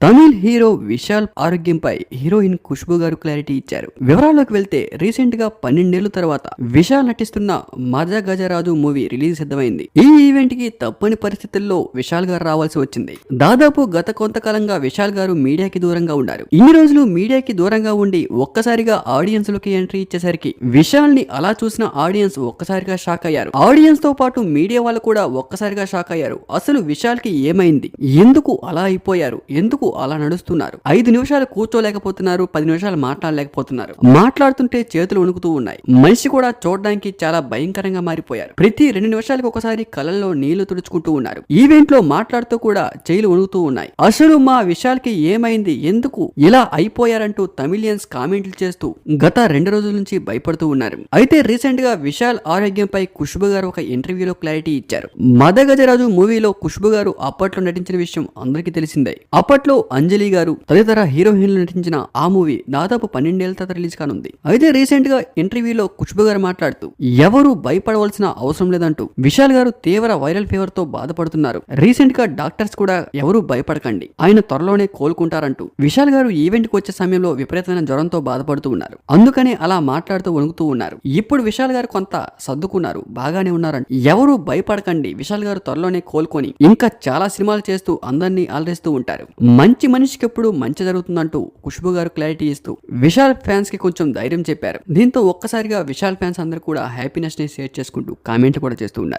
Tamil hero Vishal ఆరోగ్యంపై heroine Khushbu గారు clarity ఇచ్చారు. వివరాల్లోకి వెళ్తే రీసెంట్ గా 12 ఏళ్ల తర్వాత విశాల్ నటిస్తున్న మజా గజరాజు మూవీ రిలీజ్ సిద్ధమైంది. ఈ ఈవెంట్ కి తప్పని పరిస్థితుల్లో విశాల్ గారు రావాల్సి వచ్చింది. దాదాపు గత కొంతకాలంగా విశాల్ గారు మీడియాకి దూరంగా ఉన్నారు. ఇన్ని రోజులు మీడియాకి దూరంగా ఉండి ఒక్కసారిగా ఆడియన్స్ లోకి ఎంట్రీ ఇచ్చేసరికి విశాల్ ని అలా చూసిన ఆడియన్స్ ఒక్కసారిగా షాక్ అయ్యారు. ఆడియన్స్ తో పాటు మీడియా వాళ్ళు కూడా ఒక్కసారిగా షాక్ అయ్యారు. అసలు విశాల్ కి ఏమైంది, ఎందుకు అలా అయిపోయారు, ఎందుకు అలా నడుస్తున్నారు, 5 నిమిషాలు కూర్చోలేకపోతున్నారు, 10 నిమిషాలు మాట్లాడలేకపోతున్నారు, మాట్లాడుతుంటే చేతులు వణుకుతూ ఉన్నాయి, మనిషి కూడా చూడడానికి చాలా భయంకరంగా మారిపోయారు, ప్రతి 2 నిమిషాలకు ఒకసారి కళ్ళల్లో నీళ్లు తుడుచుకుంటూ ఉన్నారు, ఈవెంట్ లో మాట్లాడుతూ కూడా చేతులు వణుకుతూ ఉన్నాయి, అసలు మా విశాల్ కి ఏమైంది, ఎందుకు ఇలా అయిపోయారంటూ తమిళియన్స్ కామెంట్లు చేస్తూ గత 2 రోజుల నుంచి భయపడుతూ ఉన్నారు. అయితే రీసెంట్ గా విశాల్ ఆరోగ్యంపై ఖుష్బు గారు ఒక ఇంటర్వ్యూలో క్లారిటీ ఇచ్చారు. మదగజరాజు మూవీలో ఖుష్బు గారు అప్పట్లో నటించిన విషయం అందరికీ తెలిసిందే. అప్పట్లో అంజలి గారు తదితర హీరోయిన్లు నటించిన ఆ మూవీ దాదాపు 12 ఏళ్ల తర్వాత రిలీజ్ కానుంది. అయితే రీసెంట్ గా ఇంటర్వ్యూలో ఖుష్బు గారు మాట్లాడుతూ ఎవరు భయపడవలసిన అవసరం లేదంటూ విశాల్ గారు తీవ్ర వైరల్ ఫీవర్ తో బాధపడుతున్నారు, రీసెంట్ గా డాక్టర్స్ కూడా ఎవరు భయపడకండి, ఆయన త్వరలోనే కోలుకుంటారంటూ విశాల్ గారు ఈవెంట్ కు వచ్చే సమయంలో విపరీతమైన జ్వరంతో బాధపడుతూ ఉన్నారు, అందుకనే అలా మాట్లాడుతూ వణుకుతూ ఉన్నారు. ఇప్పుడు విశాల్ గారు కొంత సర్దుకున్నారు, బాగానే ఉన్నారంట, ఎవరు భయపడకండి, విశాల్ గారు త్వరలోనే కోలుకొని ఇంకా చాలా సినిమాలు చేస్తూ అందరినీ అలరిస్తూ ఉంటారు, మంచి మనిషికి ఎప్పుడు మంచి జరుగుతుందంటూ ఖుష్బు గారు క్లారిటీ ఇస్తూ విశాల్ ఫ్యాన్స్ కి కొంచెం ధైర్యం చెప్పారు. దీంతో ఒక్కసారిగా విశాల్ ఫ్యాన్స్ అందరూ కూడా హ్యాపీనెస్ ని షేర్ చేసుకుంటూ కామెంట్ కూడా చేస్తూ ఉన్నారు.